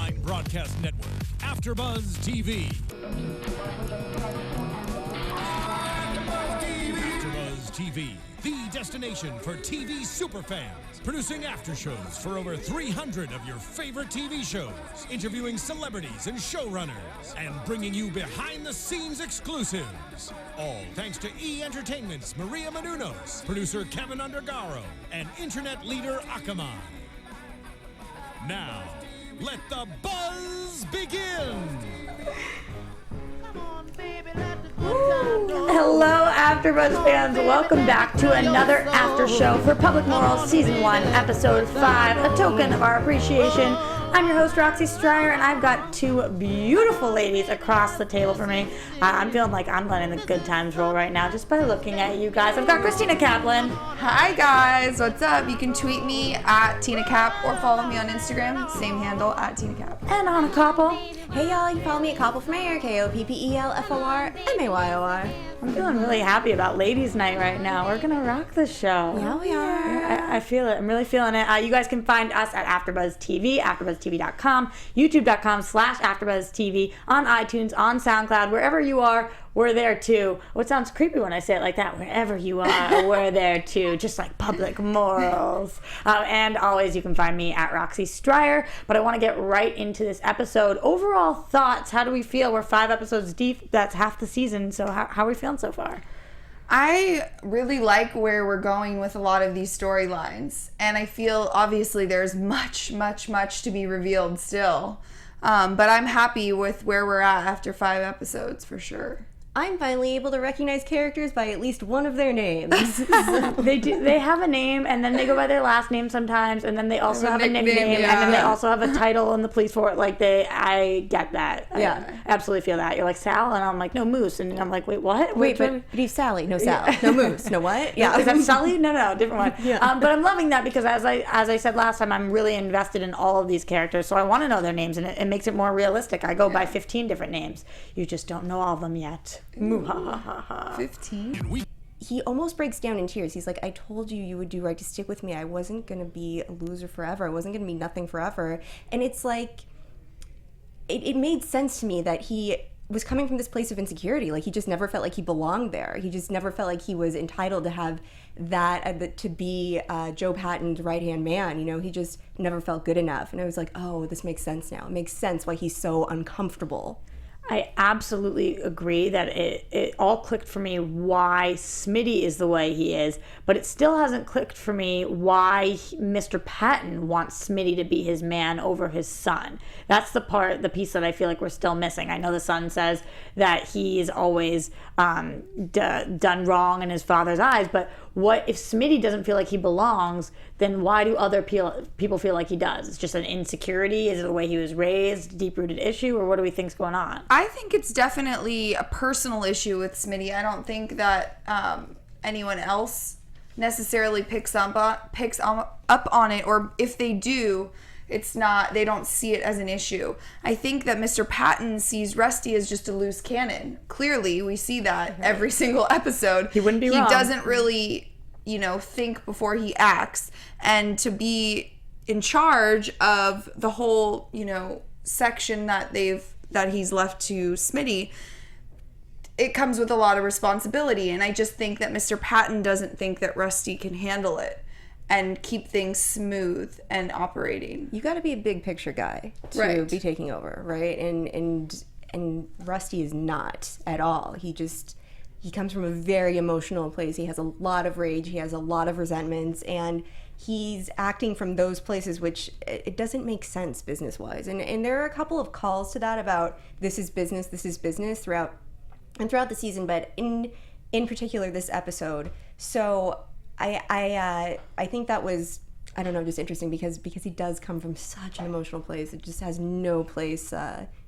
online broadcast network, AFTERBUZZ TV. AFTERBUZZ TV, the destination for TV superfans. Producing after shows for over 300 of your favorite TV shows, interviewing celebrities and showrunners, and bringing you behind-the-scenes exclusives. All thanks to E! Entertainment's Maria Menounos, producer Kevin Undergaro, and internet leader Akamai. Now, let the buzz begin! Hello, AfterBuzz fans. Welcome back to another after show for Public Morals Season 1, Episode 5, a token of our appreciation. I'm your host, Roxy Striar, and I've got two beautiful ladies across the table for me. I'm feeling like I'm letting the good times roll right now just by looking at you guys. I've got Christina Kaplan. Hi guys, what's up? You can tweet me at Tina Cap or follow me on Instagram, same handle at Tina Cap. And Anna Koppel. Hey y'all, you can follow me at Koppel from Air, KOPPELFORMAYOR. I'm feeling really happy about Ladies Night right now. We're gonna rock the show. Yeah, we are. I feel it. I'm really feeling it. You guys can find us at AfterBuzz TV, AfterBuzzTV.com, YouTube.com/AfterBuzzTV, on iTunes, on SoundCloud, wherever you are. We're there too. What sounds creepy when I say it like that? Wherever you are, we're there too. Just like Public Morals. And always you can find me at Roxy Striar. But I want to get right into this episode. Overall thoughts, how do we feel? We're 5 episodes deep. That's half the season. So how are we feeling so far? I really like where we're going with a lot of these storylines. And I feel obviously there's much to be revealed still. But I'm happy with where we're at after 5 episodes for sure. I'm finally able to recognize characters by at least one of their names. They have a name, and then they go by their last name sometimes, and then they also have a nickname, and then they also have a title in the police force. Like, I get that. Yeah. I absolutely feel that. You're like, Sal? And I'm like, no, Moose. And I'm like, wait, what? But he's Sally. No, Sal. Yeah. No, Moose. No, what? Yeah. Is that Sully? No, different one. Yeah. But I'm loving that because as I said last time, I'm really invested in all of these characters, so I want to know their names, and it makes it more realistic. I go by 15 different names. You just don't know all of them yet. 15? He almost breaks down in tears. He's like, I told you would do right to stick with me. I wasn't going to be a loser forever. I wasn't going to be nothing forever. And it's like, it made sense to me that he was coming from this place of insecurity. Like, he just never felt like he belonged there. He just never felt like he was entitled to have that, to be Joe Patton's right-hand man. You know, he just never felt good enough. And I was like, oh, this makes sense now. It makes sense why he's so uncomfortable. I absolutely agree that it all clicked for me why Smitty is the way he is, but it still hasn't clicked for me why Mr. Patton wants Smitty to be his man over his son. That's the piece that I feel like we're still missing. I know the son says that he's always done wrong in his father's eyes, but what if Smitty doesn't feel like he belongs, then why do other people feel like he does? It's just an insecurity? Is it the way he was raised, deep-rooted issue, or what do we think's going on? I think it's definitely a personal issue with Smitty. I don't think that anyone else necessarily picks up on it, or if they do, they don't see it as an issue. I think that Mr. Patton sees Rusty as just a loose cannon. Clearly, we see that every single episode. He wouldn't be wrong. He doesn't really, think before he acts. And to be in charge of the whole, section that he's left to Smitty, it comes with a lot of responsibility. And I just think that Mr. Patton doesn't think that Rusty can handle it and keep things smooth and operating. You got to be a big picture guy to be taking over, right? And Rusty is not at all. He comes from a very emotional place. He has a lot of rage. He has a lot of resentments, and he's acting from those places, which it doesn't make sense business-wise. And there are a couple of calls to that about this is business throughout the season, but in particular this episode. So I think that was, I don't know, just interesting because he does come from such an emotional place. It just has no place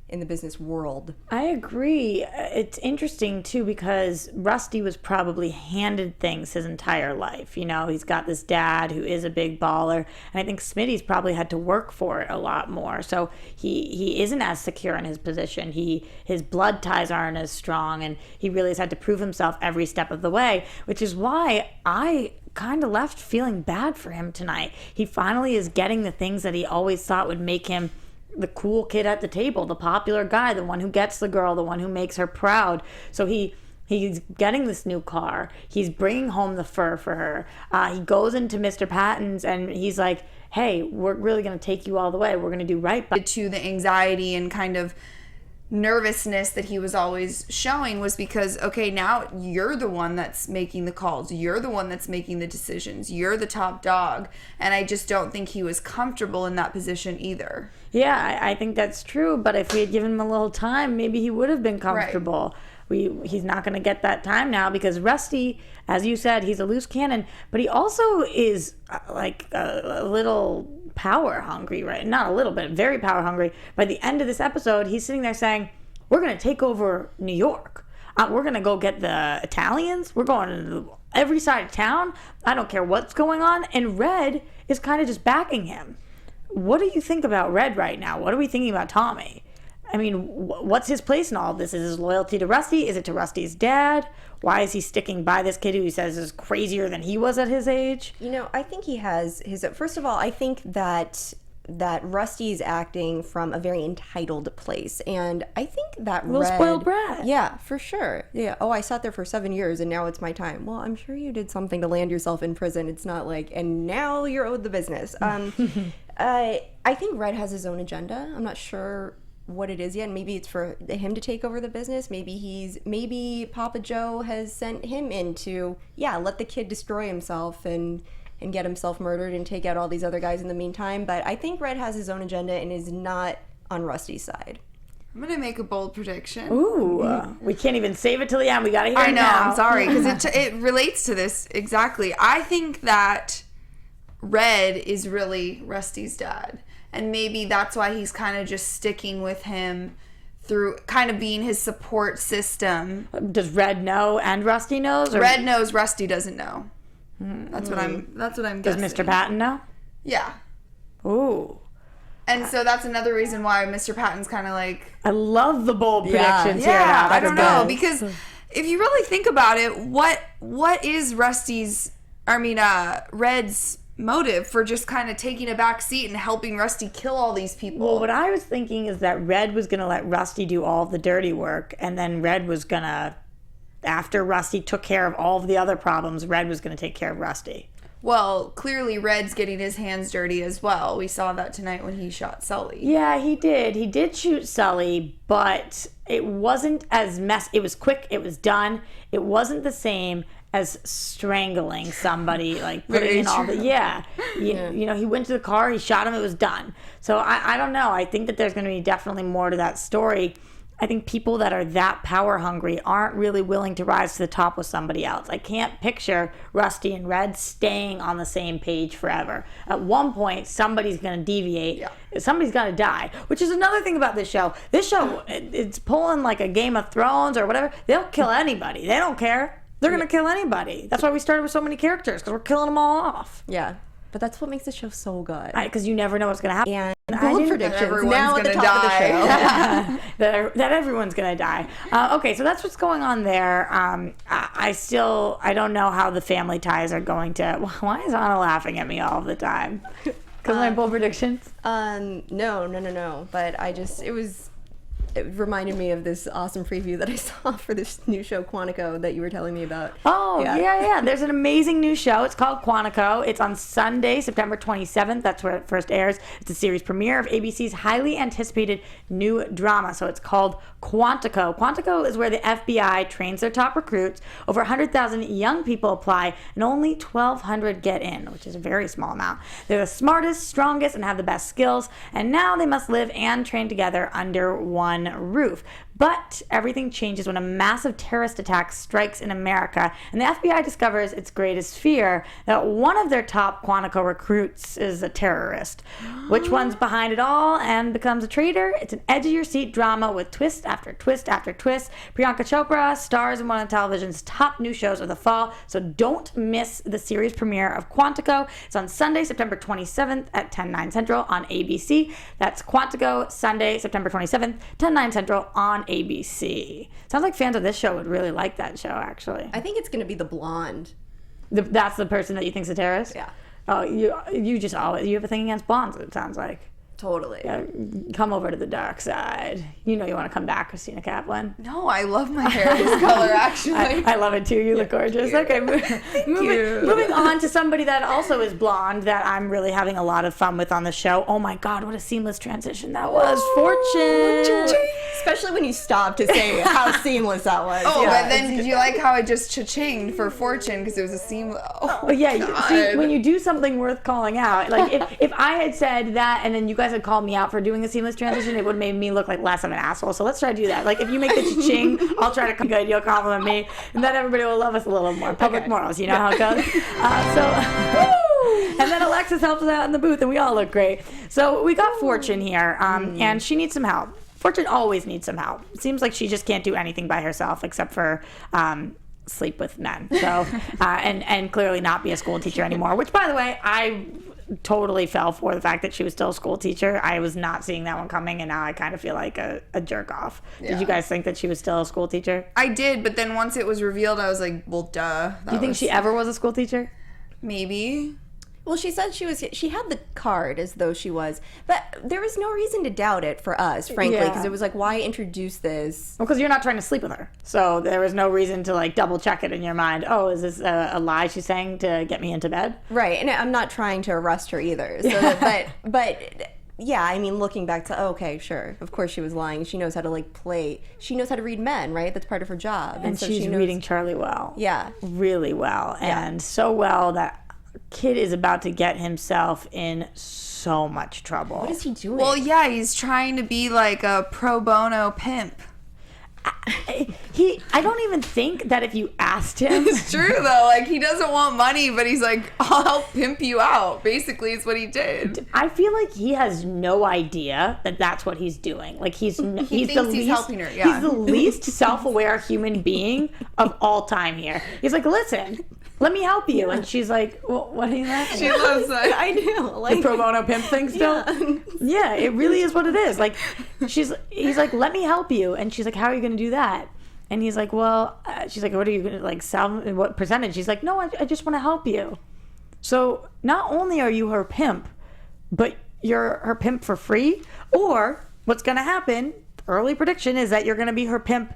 in the business world. I agree. It's interesting too because Rusty was probably handed things his entire life. He's got this dad who is a big baller, and I think Smitty's probably had to work for it a lot more. So he isn't as secure in his position. His blood ties aren't as strong, and he really has had to prove himself every step of the way, which is why I kind of left feeling bad for him tonight. He finally is getting the things that he always thought would make him the cool kid at the table, the popular guy, the one who gets the girl, the one who makes her proud. So he's getting this new car. He's bringing home the fur for her. He goes into Mr. Patton's and he's like, hey, we're really going to take you all the way. We're going to do right by to the anxiety and kind of nervousness that he was always showing was because, okay, now you're the one that's making the calls. You're the one that's making the decisions. You're the top dog. And I just don't think he was comfortable in that position either. Yeah, I think that's true. But if we had given him a little time, maybe he would have been comfortable. Right. He's not going to get that time now because Rusty, as you said, he's a loose cannon, but he also is like a little power hungry, right? Not a little bit, very power hungry. By the end of this episode, he's sitting there saying, we're going to take over New York. We're going to go get the Italians. We're going to every side of town. I don't care what's going on. And Red is kind of just backing him. What do you think about Red right now? What are we thinking about Tommy? I mean, what's his place in all of this? Is his loyalty to Rusty? Is it to Rusty's dad? Why is he sticking by this kid who he says is crazier than he was at his age? You know, I think he has his... First of all, I think that Rusty's acting from a very entitled place. And I think that Little spoiled brat. Yeah, for sure. Yeah. Oh, I sat there for 7 years and now it's my time. Well, I'm sure you did something to land yourself in prison. It's not like, and now you're owed the business. I think Red has his own agenda. I'm not sure what it is yet. Maybe it's for him to take over the business. Maybe Papa Joe has sent him in to, let the kid destroy himself and get himself murdered and take out all these other guys in the meantime. But I think Red has his own agenda and is not on Rusty's side. I'm going to make a bold prediction. Ooh, we can't even save it till the end. We got to hear it now. I'm sorry, because it relates to this exactly. I think that Red is really Rusty's dad. And maybe that's why he's kind of just sticking with him through kind of being his support system. Does Red know and Rusty knows? Or? Red knows, Rusty doesn't know. That's what I'm guessing. Does Mr. Patton know? Yeah. Ooh. And so that's another reason why Mr. Patton's kind of like... I love the bold predictions here. Yeah, I don't know. Because if you really think about it, what is Red's motive for just kind of taking a back seat and helping Rusty kill all these people? Well, what I was thinking is that Red was going to let Rusty do all the dirty work, and then Red was going to, after Rusty took care of all of the other problems, Red was going to take care of Rusty. Well, clearly Red's getting his hands dirty as well. We saw that tonight when he shot Sully. Yeah, he did. He did shoot Sully, but it wasn't as it was quick, it was done. It wasn't the same as strangling somebody, like putting in all the you know, he went to the car, he shot him, it was done. So I don't know. I think that there's going to be definitely more to that story. I think people that are that power hungry aren't really willing to rise to the top with somebody else. I can't picture Rusty and Red staying on the same page forever. At one point, somebody's going to deviate. Yeah. Somebody's going to die, which is another thing about this show. This show, it's pulling like a Game of Thrones or whatever. They'll kill anybody. They don't care. They're going to kill anybody. That's why we started with so many characters, because we're killing them all off. Yeah. But that's what makes the show so good. Because you never know what's going to happen. And bold predictions now at the top of the show. that everyone's going to die. Okay, so that's what's going on there. I don't know how the family ties are going to... Why is Anna laughing at me all the time? Because of my bold predictions? No. But it reminded me of this awesome preview that I saw for this new show, Quantico, that you were telling me about. Oh, yeah. There's an amazing new show. It's called Quantico. It's on Sunday, September 27th. That's where it first airs. It's a series premiere of ABC's highly anticipated new drama. So it's called Quantico. Quantico is where the FBI trains their top recruits. Over 100,000 young people apply, and only 1,200 get in, which is a very small amount. They're the smartest, strongest, and have the best skills. And now they must live and train together under one roof. But everything changes when a massive terrorist attack strikes in America, and the FBI discovers its greatest fear, that one of their top Quantico recruits is a terrorist. Which one's behind it all and becomes a traitor? It's an edge-of-your-seat drama with twist after twist after twist. Priyanka Chopra stars in one of television's top new shows of the fall, so don't miss the series premiere of Quantico. It's on Sunday, September 27th at 10/9 Central on ABC. That's Quantico, Sunday, September 27th, 10/9 Central on ABC. Sounds like fans of this show would really like that show, actually. I think it's going to be the blonde. That's the person that you think's a terrorist? Yeah. Oh, you have a thing against blondes, it sounds like. Totally. Yeah, come over to the dark side. You know you want to come back, Christina Kaplan. No, I love my hair this color, actually. I love it too. You look gorgeous. Okay, moving on to somebody that also is blonde that I'm really having a lot of fun with on the show. Oh my God, what a seamless transition that was. Fortune. Especially when you stop to say how seamless that was. Oh, but then did you like how I just cha-chinged for Fortune because it was a seamless... Oh, yeah. See, when you do something worth calling out, like if I had said that and then you guys had called me out for doing a seamless transition, it would have made me look like less of an asshole. So let's try to do that. Like if you make the cha-ching, I'll try to come good. You'll compliment me, and then everybody will love us a little more. Public morals, you know how it goes. And then Alexis helps us out in the booth, and we all look great. So we got Fortune here, and she needs some help. Fortune always needs some help. It seems like she just can't do anything by herself except for sleep with men. So and clearly not be a school teacher anymore. Which, by the way, I totally fell for the fact that she was still a school teacher. I was not seeing that one coming, and now I kind of feel like a jerk off. Yeah. Did you guys think that she was still a school teacher? I did, but then once it was revealed, I was like, well, duh. Do you think she ever was a school teacher? Maybe. Well, she said she had the card as though she was, but there was no reason to doubt it for us, frankly, because it was like, why introduce this? Well, because you're not trying to sleep with her, so there was no reason to like double check it in your mind. Oh, is this a lie she's saying to get me into bed? Right, and I'm not trying to arrest her either. So but yeah, I mean, looking back to okay, sure, of course she was lying. She knows how to like play. She knows how to read men, right? That's part of her job, and so she's reading Charlie well. Yeah, really well, and so well that kid is about to get himself in so much trouble. What is he doing? Well, yeah, he's trying to be like a pro bono pimp. I don't even think that if you asked him. It's true though. Like he doesn't want money, but he's like, I'll help pimp you out. Basically, is what he did. I feel like he has no idea that that's what he's doing. Like he's thinks the least, he's helping her. Yeah. He's the least self-aware human being of all time here. He's like, listen, let me help you. And she's like, well, what are you laughing She at? loves that. I do. Like The pro bono pimp thing still? Yeah, it really is what it is. Like, he's like, let me help you. And she's like, how are you going to do that? And he's like, well, she's like, what are you going to, like, sell? What percentage? She's like, no, I just want to help you. So not only are you her pimp, but you're her pimp for free. Or what's going to happen, early prediction, is that you're going to be her pimp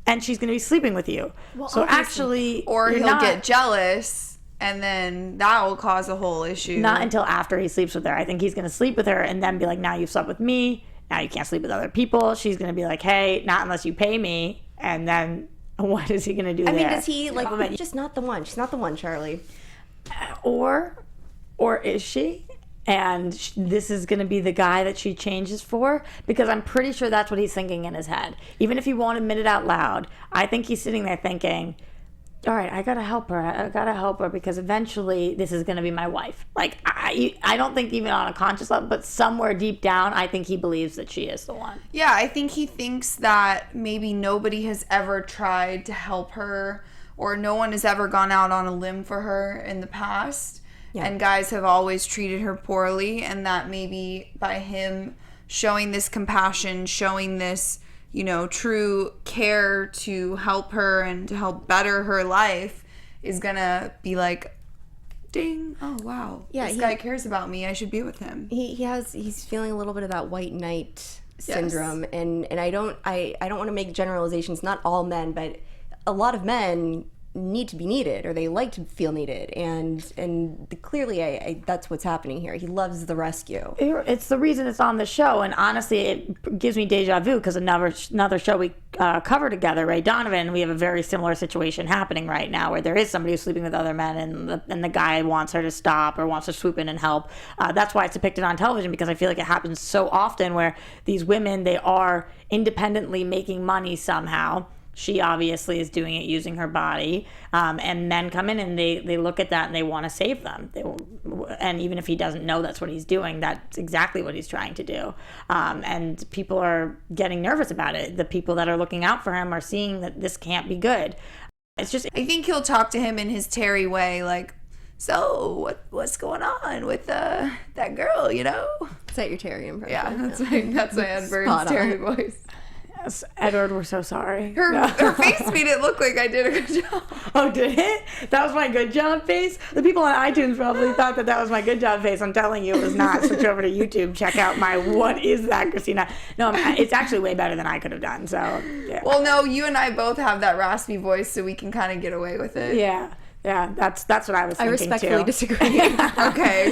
and she's going to be sleeping with you. Well, so actually... Or he'll get jealous, and then that will cause a whole issue. Not until after he sleeps with her. I think he's going to sleep with her and then be like, now you've slept with me. Now you can't sleep with other people. She's going to be like, hey, not unless you pay me. And then what is he going to do there? I mean, does he, like, just not the one. She's not the one, Charlie. Or is she? And this is going to be the guy that she changes for, because I'm pretty sure that's what he's thinking in his head. Even if he won't admit it out loud, I think he's sitting there thinking, all right, I got to help her. I got to help her because eventually this is going to be my wife. Like, I don't think even on a conscious level, but somewhere deep down, I think he believes that she is the one. Yeah, I think he thinks that maybe nobody has ever tried to help her, or no one has ever gone out on a limb for her in the past. Yeah. And guys have always treated her poorly, and that maybe by him showing this compassion, showing this, you know, true care to help her and to help better her life is gonna be like, ding, oh wow, this guy cares about me, I should be with him. He's feeling a little bit of that white knight syndrome, and I don't want to make generalizations, not all men, but a lot of men need to be needed, or they like to feel needed, and clearly that's what's happening here. He loves the rescue. It's the reason it's on the show, and honestly it gives me deja vu because another show we cover together, Ray Donovan, we have a very similar situation happening right now where there is somebody who's sleeping with other men, and the guy wants her to stop or wants to swoop in and help. That's why it's depicted on television, because I feel like it happens so often where these women, they are independently making money somehow. She obviously is doing it using her body, and men come in and they look at that and they want to save them. And even if he doesn't know that's what he's doing, that's exactly what he's trying to do. And people are getting nervous about it. The people that are looking out for him are seeing that this can't be good. It's just, I think he'll talk to him in his Terry way, like, so what's going on with that girl, you know? Is that your Terry impression? Yeah, that's my Ed Bird's Terry voice. Yes, Edward, we're so sorry. Her face made it look like I did a good job. Oh, did it? That was my good job face? The people on iTunes probably thought that was my good job face. I'm telling you, it was not. Switch over to YouTube. Check out my What Is That, Christina? No, it's actually way better than I could have done. So, yeah. Well, no, you and I both have that raspy voice, so we can kind of get away with it. Yeah, that's what I was thinking, I respectfully disagree. Okay.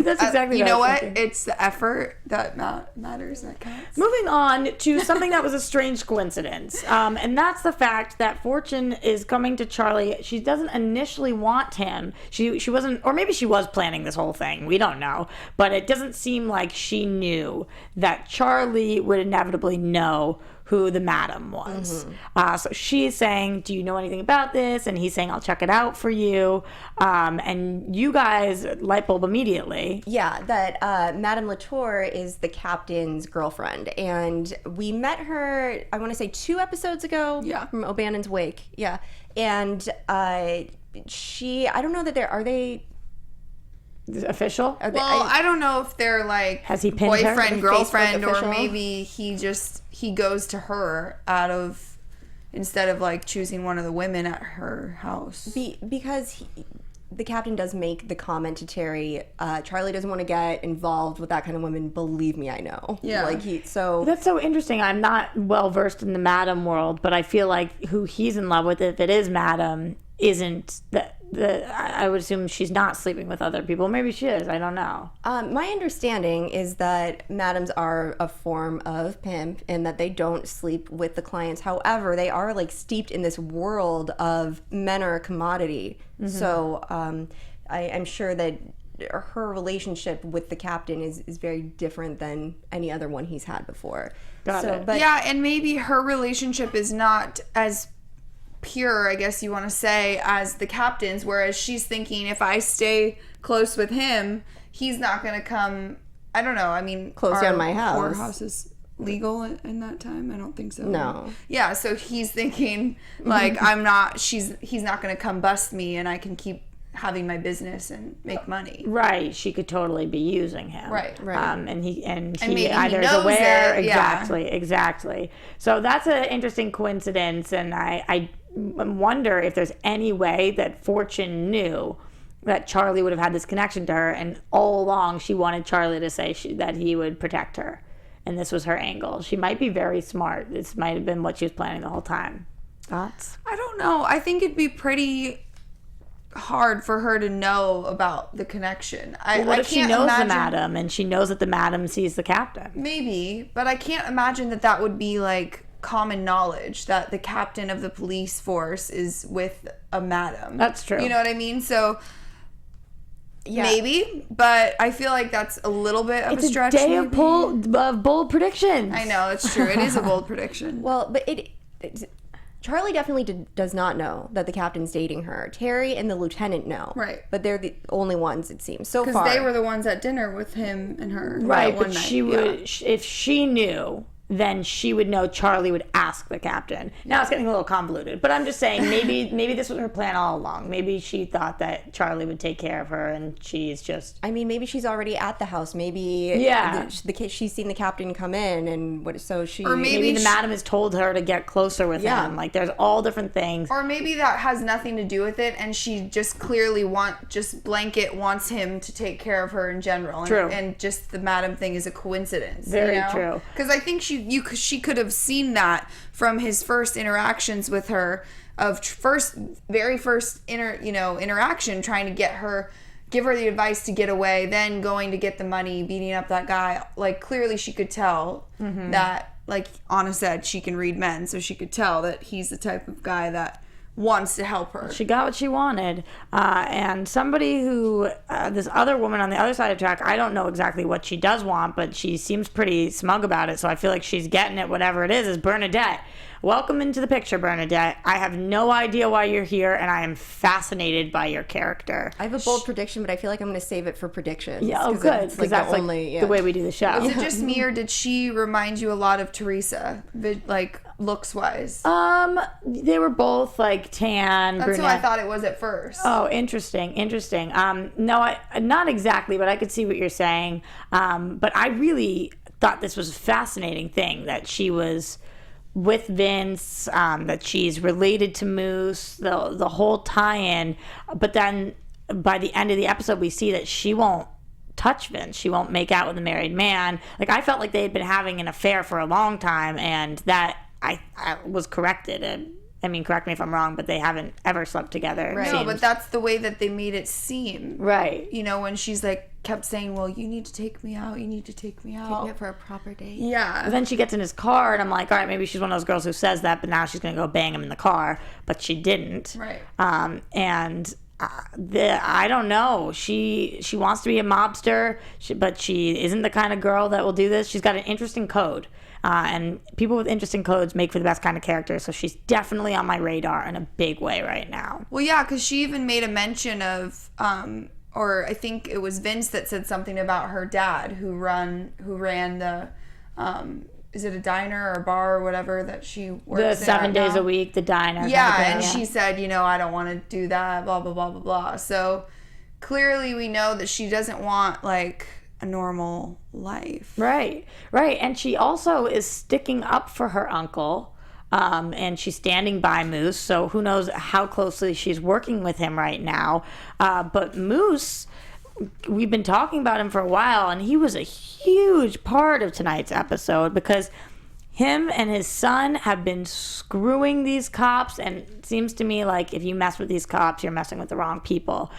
That's exactly you know what? thinking. It's the effort that matters, that counts. Moving on to something that was a strange coincidence, and that's the fact that Fortune is coming to Charlie. She doesn't initially want him. She wasn't, or maybe she was planning this whole thing. We don't know, but it doesn't seem like she knew that Charlie would inevitably know who the madam was. So she's saying, do you know anything about this? And he's saying, I'll check it out for you. And you guys light bulb immediately. Yeah, that Madame Latour is the captain's girlfriend. And we met her, I want to say 2 episodes ago from O'Bannon's Wake. Yeah. And I don't know that are they official? I don't know if they're like has he pinned her? Boyfriend, girlfriend, or maybe he goes to her instead of like choosing one of the women at her house. Because the captain does make the comment to Terry, Charlie doesn't want to get involved with that kind of women. Believe me, I know. Yeah. That's so interesting. I'm not well versed in the madam world, but I feel like who he's in love with, if it is madam, isn't I would assume she's not sleeping with other people. Maybe she is. I don't know. My understanding is that madams are a form of pimp and that they don't sleep with the clients. However, they are like steeped in this world of men are a commodity. So I'm sure that her relationship with the captain is very different than any other one he's had before. Got it. But yeah, and maybe her relationship is not as pure, I guess you want to say, as the captain's, whereas she's thinking, if I stay close with him, he's not going to come. I don't know. I mean, close down my house. Whorehouse is legal in that time? I don't think so. No. Yeah, so he's thinking like he's not going to come bust me, and I can keep having my business and make money. Right. She could totally be using him. Right. And he maybe either he is knows aware. it. Exactly. So that's an interesting coincidence, and I wonder if there's any way that Fortune knew that Charlie would have had this connection to her, and all along she wanted Charlie to say that he would protect her, and this was her angle. She might be very smart. This might have been what she was planning the whole time. Thoughts? I don't know. I think it'd be pretty hard for her to know about the connection. What if she knows the madam and she knows that the madam sees the captain? Maybe, but I can't imagine that would be like common knowledge that the captain of the police force is with a madam. That's true. You know what I mean? So maybe, but I feel like that's a little bit of a stretch. It's a day of bold predictions. I know, it's true. It is a bold prediction. Well, but Charlie definitely does not know that the captain's dating her. Terry and the lieutenant know. Right. But they're the only ones, it seems, so far. Because they were the ones at dinner with him and her. Right, but she would, if she knew, then she would know Charlie would ask the captain. Now it's getting a little convoluted, but I'm just saying maybe this was her plan all along. Maybe she thought that Charlie would take care of her, and she's just... I mean, maybe she's already at the house. Maybe she's seen the captain come in, and so or maybe the madam has told her to get closer with him. Like, there's all different things. Or maybe that has nothing to do with it, and she just clearly wants him to take care of her in general. True. And just the madam thing is a coincidence. Very true. Because I think she could have seen that from his first interactions with her, of very first interaction, trying to give her the advice to get away, then going to get the money, beating up that guy. Like, clearly she could tell that, like Anna said, she can read men, so she could tell that he's the type of guy that wants to help her. She got what she wanted. And somebody who, this other woman on the other side of the track, I don't know exactly what she does want, but she seems pretty smug about it, so I feel like she's getting it, whatever it is Bernadette. Welcome into the picture, Bernadette. I have no idea why you're here, and I am fascinated by your character. I have a bold prediction, but I feel like I'm going to save it for predictions. Yeah, oh, good, because that's the way we do the show. Was it just me, or did she remind you a lot of Teresa, like, looks-wise? They were both, like, tan, That's brunette. who I thought it was at first. Oh, interesting. No, not exactly, but I could see what you're saying. But I really thought this was a fascinating thing, that she was with Vince, that she's related to Moose, the whole tie-in. But then by the end of the episode, we see that she won't touch Vince. She won't make out with a married man. Like, I felt like they had been having an affair for a long time, and that I was corrected. And I mean, correct me if I'm wrong, but they haven't ever slept together. Right. No, but that's the way that they made it seem. Right. You know, when she's like, kept saying, well, you need to take me out. You need to take me out. Take me out for a proper date. Yeah. But then she gets in his car, and I'm like, all right, maybe she's one of those girls who says that, but now she's going to go bang him in the car. But she didn't. Right. I don't know. She wants to be a mobster, but she isn't the kind of girl that will do this. She's got an interesting code. And people with interesting codes make for the best kind of characters. So she's definitely on my radar in a big way right now. Well, yeah, because she even made a mention of, or I think it was Vince that said something about her dad who ran the, is it a diner or a bar or whatever that she works in? The 7 days now? A week, the diner. Yeah, and she said, you know, I don't want to do that, blah, blah, blah, blah, blah. So clearly we know that she doesn't want, like, a normal life. Right. And she also is sticking up for her uncle, and she's standing by Moose, so who knows how closely she's working with him right now. But Moose, we've been talking about him for a while, and he was a huge part of tonight's episode because him and his son have been screwing these cops, and it seems to me like if you mess with these cops, you're messing with the wrong people.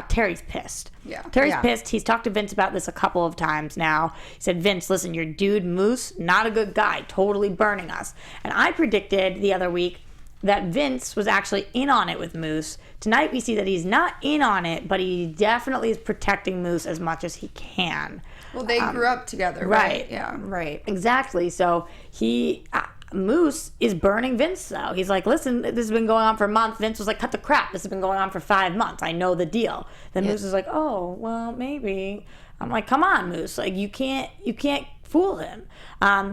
Terry's pissed. Yeah. Terry's pissed. He's talked to Vince about this a couple of times now. He said, Vince, listen, your dude Moose, not a good guy, totally burning us. And I predicted the other week that Vince was actually in on it with Moose. Tonight we see that he's not in on it, but he definitely is protecting Moose as much as he can. Well, they grew up together, right? Yeah. Right. Exactly. So Moose is burning Vince, though. He's like, listen, this has been going on for a month. Vince was like, cut the crap. This has been going on for 5 months. I know the deal. Then Moose is like, oh, well, maybe. I'm like, come on, Moose. Like, you can't fool him.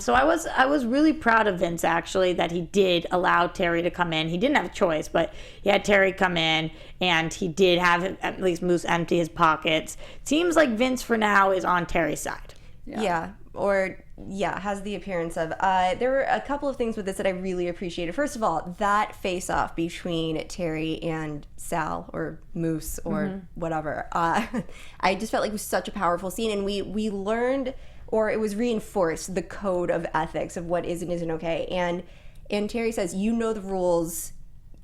So I was really proud of Vince, actually, that he did allow Terry to come in. He didn't have a choice, but he had Terry come in, and he did have at least Moose empty his pockets. It seems like Vince, for now, is on Terry's side. Has the appearance of. There were a couple of things with this that I really appreciated. First of all, that face-off between Terry and Sal, or Moose, or whatever. I just felt like it was such a powerful scene, and we learned, or it was reinforced, the code of ethics of what is and isn't okay. And Terry says, you know the rules.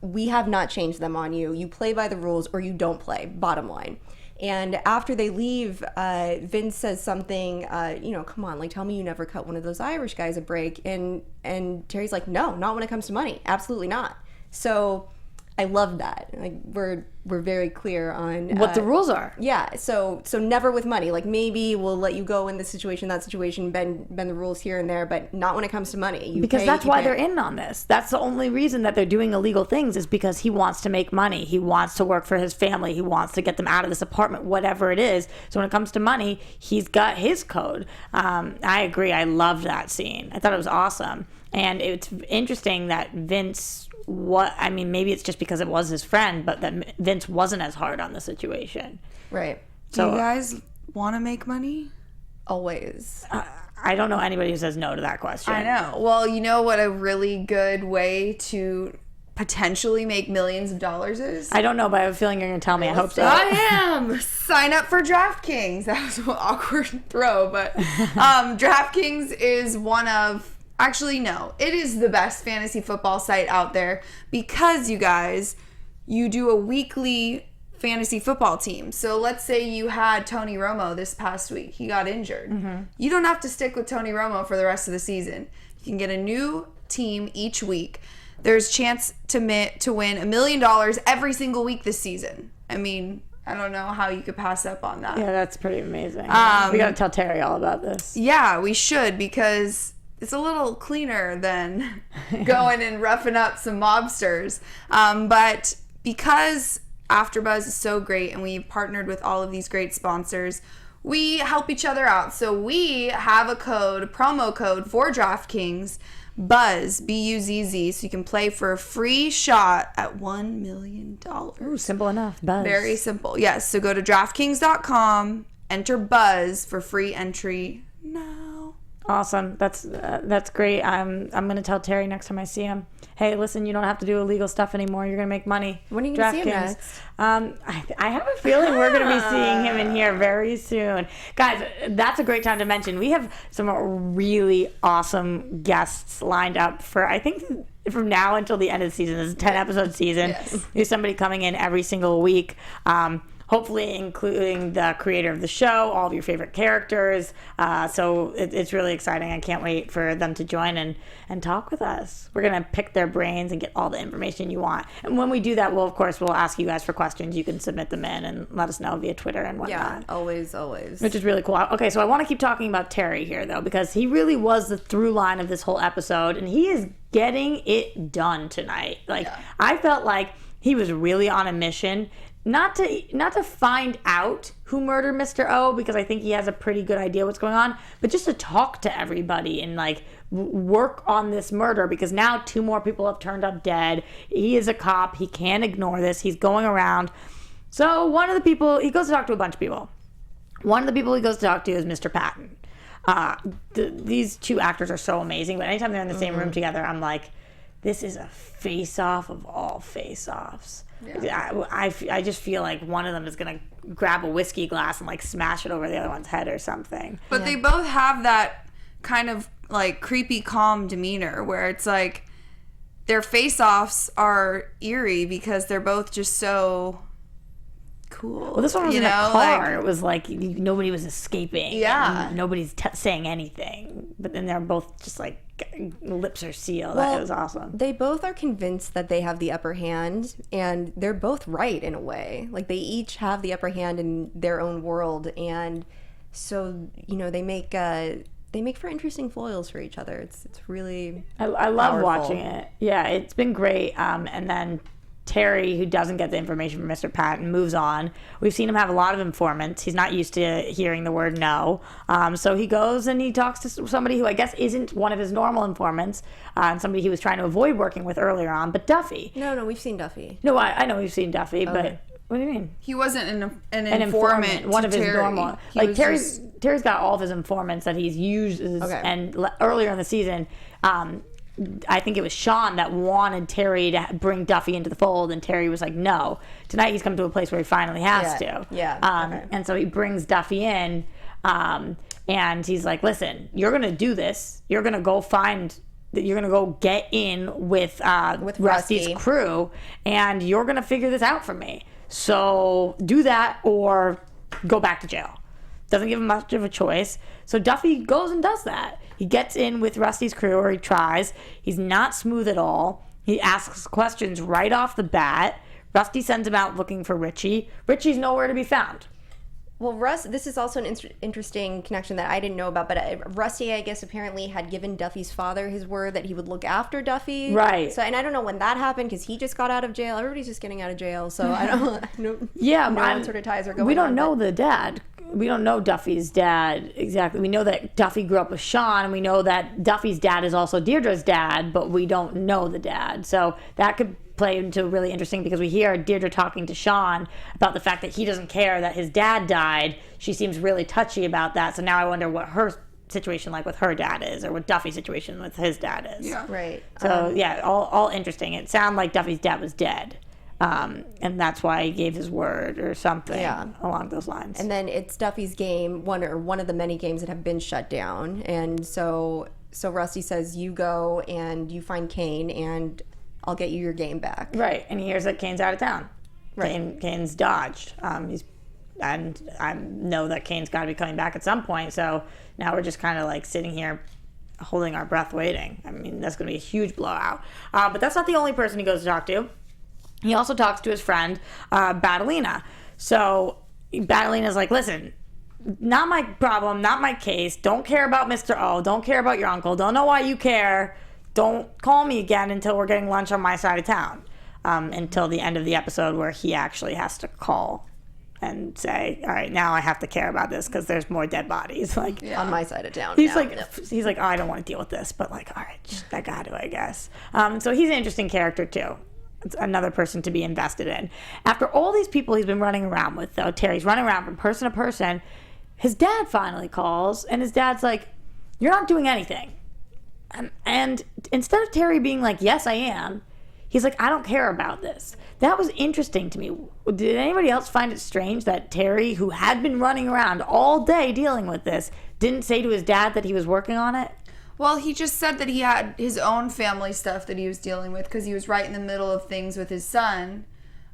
We have not changed them on you. You play by the rules or you don't play, bottom line. And after they leave, Vince says something, come on, like, tell me you never cut one of those Irish guys a break. And Terry's like, no, not when it comes to money. Absolutely not. So I love that. Like, we're very clear on what the rules are. Yeah. So never with money. Like, maybe we'll let you go in this situation, that situation, bend the rules here and there, but not when it comes to money. Because that's why they're in on this. That's the only reason that they're doing illegal things, is because he wants to make money. He wants to work for his family. He wants to get them out of this apartment, whatever it is. So when it comes to money, he's got his code. I agree. I loved that scene. I thought it was awesome. And it's interesting that Vince, maybe it's just because it was his friend, but that Vince wasn't as hard on the situation. Right. Do you guys want to make money? Always. I don't know anybody who says no to that question. I know. Well, you know what a really good way to potentially make millions of dollars is? I don't know, but I have a feeling you're going to tell me. I hope so. I am! Sign up for DraftKings. That was an awkward throw, but DraftKings is one of... Actually, no. It is the best fantasy football site out there because, you guys, you do a weekly fantasy football team. So let's say you had Tony Romo this past week. He got injured. Mm-hmm. You don't have to stick with Tony Romo for the rest of the season. You can get a new team each week. There's a chance to win $1 million every single week this season. I mean, I don't know how you could pass up on that. Yeah, that's pretty amazing. We got to tell Terry all about this. Yeah, we should, because it's a little cleaner than going and roughing up some mobsters. But because AfterBuzz is so great and we've partnered with all of these great sponsors, we help each other out. So we have a promo code for DraftKings, BUZZ, B-U-Z-Z, so you can play for a free shot at $1 million. Ooh, simple enough. Buzz. Very simple. Yes, so go to DraftKings.com, enter BUZZ for free entry now. Awesome. That's great. I'm gonna tell Terry next time I see him. Hey, listen, you don't have to do illegal stuff anymore. You're gonna make money. When are you gonna see him next? I have a feeling we're gonna be seeing him in here very soon, guys. That's a great time to mention. We have some really awesome guests lined up for, I think, from now until the end of the season. This is a 10-episode season. Yes. There's somebody coming in every single week. Hopefully including the creator of the show, all of your favorite characters. So it's really exciting. I can't wait for them to join and talk with us. We're going to pick their brains and get all the information you want. And when we do that, we'll ask you guys for questions. You can submit them in and let us know via Twitter and whatnot. Yeah, always. Which is really cool. Okay, so I want to keep talking about Terry here, though, because he really was the through line of this whole episode, and he is getting it done tonight. I felt like he was really on a mission. Not to find out who murdered Mr. O, because I think he has a pretty good idea what's going on, but just to talk to everybody and work on this murder, because now 2 more people have turned up dead. He is a cop. He can't ignore this. He's going around. So one of the people, he goes to talk to a bunch of people. One of the people he goes to talk to is Mr. Patton. These 2 actors are so amazing, but anytime they're in the same room together, I'm like, this is a face-off of all face-offs. Yeah. I just feel like one of them is going to grab a whiskey glass and smash it over the other one's head or something. But they both have that kind of creepy, calm demeanor where it's their face-offs are eerie because they're both just so cool. Well, this one was in a car. It was nobody was escaping. Yeah. Nobody's saying anything. But then they're both just lips are sealed. It was awesome. They both are convinced that they have the upper hand, and they're both right in a way. They each have the upper hand in their own world, and so they make for interesting foils for each other. It's really I love watching it. Yeah, it's been great. And then Terry, who doesn't get the information from Mr. Patton, moves on. We've seen him have a lot of informants. He's not used to hearing the word no. So he goes and he talks to somebody who I guess isn't one of his normal informants, and somebody he was trying to avoid working with earlier on, but Duffy. No, we've seen Duffy. No, I know we've seen Duffy, but what do you mean? He wasn't an informant. One of his Terry. normal. Terry's got all of his informants that he's used, and earlier in the season, I think it was Sean that wanted Terry to bring Duffy into the fold, and Terry was like, no. Tonight he's come to a place where he finally has to. Yeah. And so he brings Duffy in, and he's like, listen, you're going to do this. You're going to go get in with Rusty's crew, and you're going to figure this out for me. So do that or go back to jail. Doesn't give him much of a choice. So Duffy goes and does that. He gets in with Rusty's crew, or he tries. He's not smooth at all. He asks questions right off the bat. Rusty sends him out looking for Richie. Richie's nowhere to be found. Well, this is also an interesting connection that I didn't know about, but Rusty, I guess, apparently had given Duffy's father his word that he would look after Duffy. Right. So, and I don't know when that happened, because he just got out of jail. Everybody's just getting out of jail, so I don't know what sort of ties are going on. We don't know the dad. We don't know Duffy's dad exactly. We know that Duffy grew up with Sean, and we know that Duffy's dad is also Deirdre's dad, but we don't know the dad. So that could play into really interesting, because we hear Deirdre talking to Sean about the fact that he doesn't care that his dad died. She seems really touchy about that. So now I wonder what her situation with her dad is, or what Duffy's situation with his dad is. Yeah. Right. So all interesting. It sounded like Duffy's dad was dead. And that's why he gave his word or something along those lines. And then it's Duffy's game, one of the many games that have been shut down. And so Rusty says, you go and you find Kane, and I'll get you your game back. Right. And he hears that Kane's out of town. Right. Kane's dodged. And I know that Kane's got to be coming back at some point. So now we're just kind of sitting here holding our breath waiting. I mean, that's going to be a huge blowout. But that's not the only person he goes to talk to. He also talks to his friend, Badalina. So Badalina's like, listen, not my problem, not my case. Don't care about Mr. O. Don't care about your uncle. Don't know why you care. Don't call me again until we're getting lunch on my side of town. Until the end of the episode, where he actually has to call and say, all right, now I have to care about this because there's more dead bodies. On my side of town. He's like, oh, I don't want to deal with this, but all right, I got to, I guess. So he's an interesting character too. It's another person to be invested in. After all these people he's been running around with, though, Terry's running around from person to person, his dad finally calls, and his dad's like, you're not doing anything. And instead of Terry being like, yes, I am, he's like, I don't care about this. That was interesting to me. Did anybody else find it strange that Terry, who had been running around all day dealing with this, didn't say to his dad that he was working on it? Well, he just said that he had his own family stuff that he was dealing with because he was right in the middle of things with his son.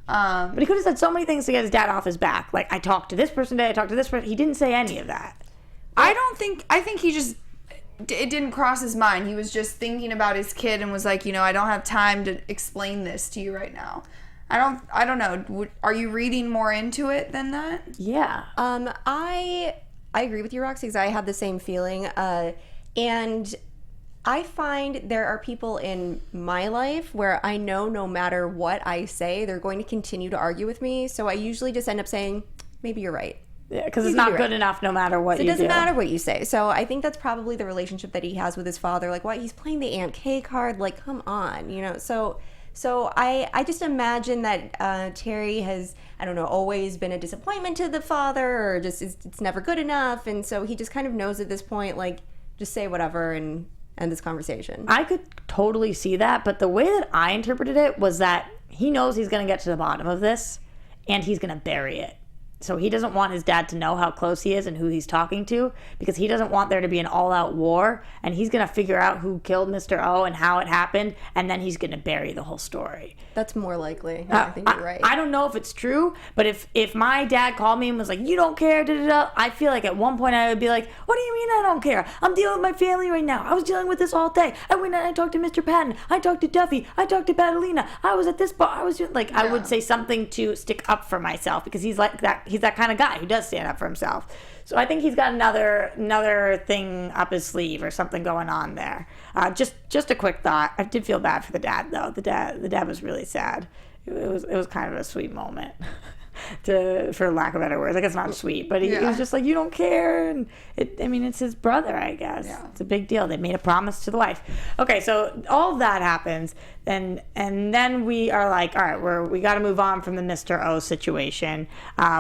But he could have said so many things to get his dad off his back. Like, I talked to this person today, I talked to this person. He didn't say any of that. I think he just, it didn't cross his mind. He was just thinking about his kid and was like, I don't have time to explain this to you right now. I don't know. Are you reading more into it than that? Yeah. I agree with you, Roxy, because I had the same feeling. And I find there are people in my life where I know no matter what I say, they're going to continue to argue with me. So I usually just end up saying, maybe you're right. Yeah, because it's not good enough no matter what you do. It doesn't matter what you say. So I think that's probably the relationship that he has with his father. Like, why he's playing the Aunt Kay card? Like, come on, So I just imagine that Terry has, I don't know, always been a disappointment to the father, or just it's never good enough. And so he just kind of knows at this point, like, just say whatever and end this conversation. I could totally see that, but the way that I interpreted it was that he knows he's going to get to the bottom of this, and he's going to bury it. So he doesn't want his dad to know how close he is and who he's talking to, because he doesn't want there to be an all-out war, and he's going to figure out who killed Mr. O and how it happened, and then he's going to bury the whole story. That's more likely. I think you're right. I don't know if it's true, but if my dad called me and was like, you don't care, da-da-da, I feel like at one point I would be like, what do you mean I don't care? I'm dealing with my family right now. I was dealing with this all day. I went and I talked to Mr. Patton. I talked to Duffy. I talked to Catalina. I was at this bar. I was just like, I would say something to stick up for myself, because he's like that. He's that kind of guy who does stand up for himself. So I think he's got another thing up his sleeve or something going on there. Just a quick thought. I did feel bad for the dad though. The dad was really sad. It was kind of a sweet moment. For lack of better words. Like, it's not sweet, but he was just like, you don't care. And it's his brother, I guess. Yeah. It's a big deal. They made a promise to the wife. Okay, so all of that happens, and then we are like, all right, we got to move on from the Mr. O situation.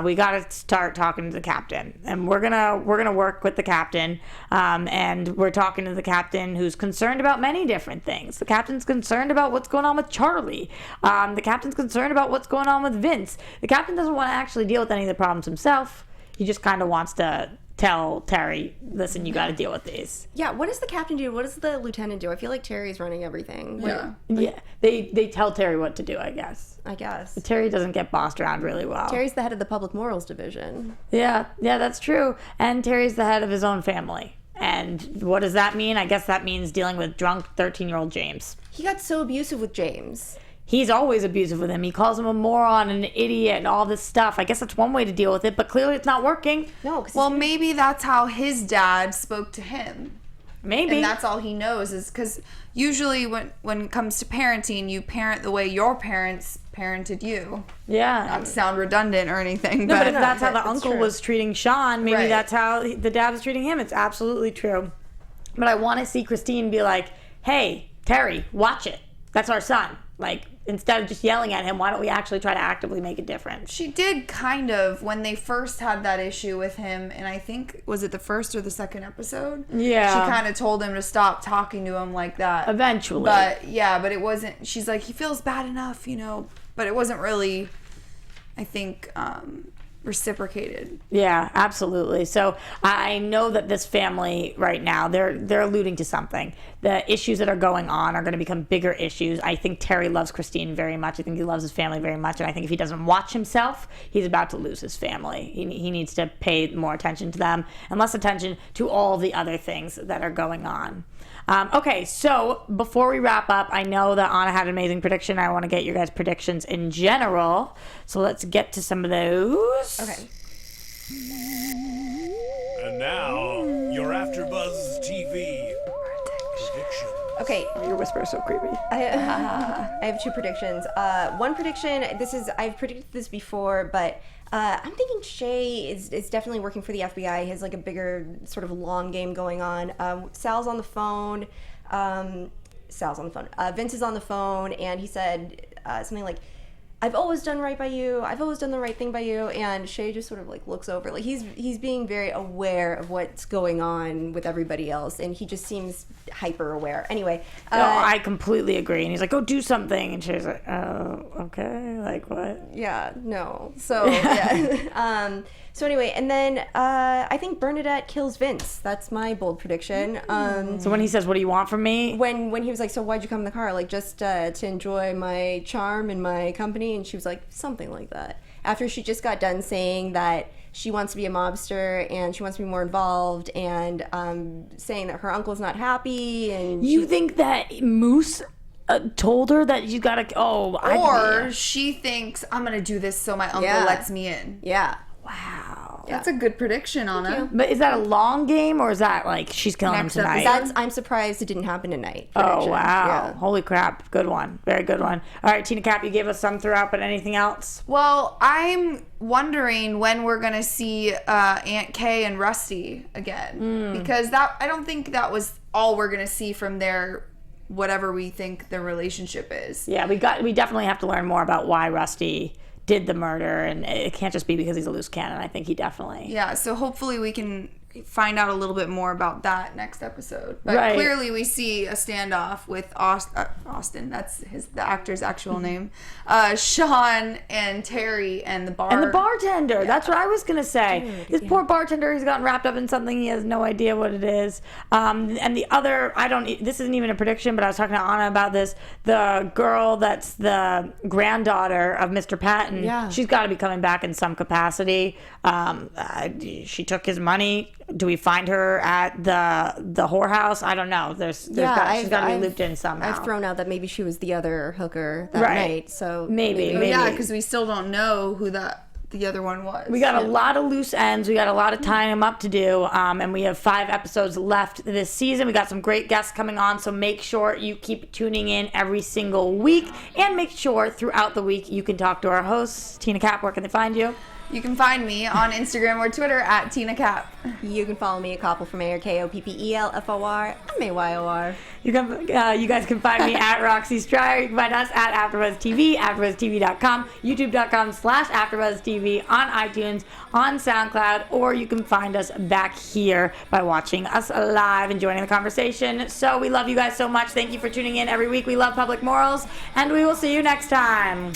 We got to start talking to the captain, and we're gonna work with the captain, and we're talking to the captain, who's concerned about many different things. The captain's concerned about what's going on with Charlie. The captain's concerned about what's going on with Vince. The captain doesn't want to actually deal with any of the problems himself. He just kind of wants to tell Terry, listen, you got to deal with these. Yeah, what does the captain do? What does the lieutenant do? I feel like Terry's running everything. Yeah, they tell Terry what to do, I guess. But Terry doesn't get bossed around really well. Terry's the head of the Public Morals division. Yeah, that's true. And Terry's the head of his own family. And what does that mean? I guess that means dealing with drunk 13-year-old James. He got so abusive with James. He's always abusive with him. He calls him a moron and an idiot and all this stuff. I guess that's one way to deal with it, but clearly it's not working. No. Well, maybe that's how his dad spoke to him. Maybe. And that's all he knows, is because usually when it comes to parenting, you parent the way your parents parented you. Yeah. Not to sound redundant or anything. No, but if that's how the uncle was treating Sean, maybe Right. that's how the dad was treating him. It's absolutely true. But I want to see Christine be like, hey, Terry, watch it. That's our son. Like, instead of just yelling at him, why don't we actually try to actively make a difference? She did kind of, when they first had that issue with him, and I think, was it the first or the second episode? Yeah. She kind of told him to stop talking to him like that. Eventually. But it wasn't, she's like, he feels bad enough, but it wasn't really, I think, reciprocated. Yeah, absolutely. So I know that this family right now, they're alluding to something. The issues that are going on are going to become bigger issues. I think Terry loves Christine very much. I think he loves his family very much. And I think if he doesn't watch himself, he's about to lose his family. He needs to pay more attention to them and less attention to all the other things that are going on. Okay, so before we wrap up, I know that Anna had an amazing prediction. I want to get your guys' predictions in general. So let's get to some of those. Okay. And now, your AFTERBUZZ TV prediction. Okay. Your whisper is so creepy. I have two predictions. One prediction, I've predicted this before, but I'm thinking Shay is definitely working for the FBI. He has like a bigger sort of long game going on. Sal's on the phone. Vince is on the phone, and he said something like, I've always done right by you. I've always done the right thing by you. And Shay just sort of like looks over. Like he's being very aware of what's going on with everybody else. And he just seems hyper aware. Anyway. I completely agree. And he's like, go do something. And Shay's like, oh, okay. Like what? Yeah, no. So, yeah. So anyway, and then I think Bernadette kills Vince. That's my bold prediction. So when he says, what do you want from me? When he was like, so why'd you come in the car? Like, just to enjoy my charm and my company? And she was like, something like that. After she just got done saying that she wants to be a mobster and she wants to be more involved and saying that her uncle's not happy. And You think that Moose told her that you gotta... Or she thinks, I'm going to do this so my uncle lets me in. Yeah. Wow. That's a good prediction, Anna. But is that a long game or is that like she's killing him tonight? I'm surprised it didn't happen tonight. Oh, wow. Yeah. Holy crap. Good one. Very good one. All right, Tina Cap, you gave us some throughout, but anything else? Well, I'm wondering when we're going to see Aunt Kay and Rusty again. Because I don't think that was all we're going to see from their... whatever we think their relationship is. Yeah, we definitely have to learn more about why Rusty did the murder, and it can't just be because he's a loose cannon. I think he definitely... Yeah, so hopefully we can find out a little bit more about that next episode. But clearly we see a standoff with Austin, that's the actor's actual name, Sean and Terry and the bartender. Yeah. That's what I was gonna say. This poor bartender, he's gotten wrapped up in something, he has no idea what it is. And the other, this isn't even a prediction, but I was talking to Anna about this. The girl that's the granddaughter of Mr. Patton, she's got to be coming back in some capacity. She took his money. Do we find her at the whorehouse? I don't know. She's got to be looped in somehow. I've thrown out that maybe she was the other hooker that night. So maybe. Yeah, because we still don't know who the other one was. We got a lot of loose ends. We got a lot of tying them up to do. And we have 5 episodes left this season. We got some great guests coming on. So make sure you keep tuning in every single week. And make sure throughout the week you can talk to our hosts. Tina Cap, where can they find you? You can find me on Instagram or Twitter at Tina Cap. You can follow me at Koppel from Mayor, KOPPELFOR MAYOR. You guys can find me at Roxy Striar. You can find us at AfterBuzz TV, AfterBuzzTV.com, YouTube.com/AfterBuzzTV, on iTunes, on SoundCloud, or you can find us back here by watching us live and joining the conversation. So we love you guys so much. Thank you for tuning in every week. We love Public Morals, and we will see you next time.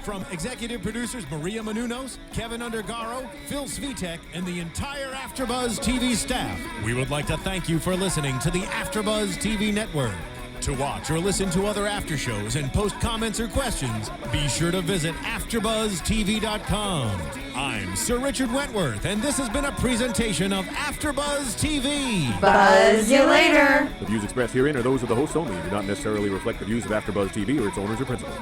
From executive producers Maria Menounos, Kevin Undergaro, Phil Svitek, and the entire AfterBuzz TV staff, we would like to thank you for listening to the AfterBuzz TV network. To watch or listen to other after shows and post comments or questions, be sure to visit AfterBuzzTV.com. I'm Sir Richard Wentworth, and this has been a presentation of AfterBuzz TV. Buzz you later. The views expressed herein are those of the hosts only and do not necessarily reflect the views of AfterBuzz TV or its owners or principals.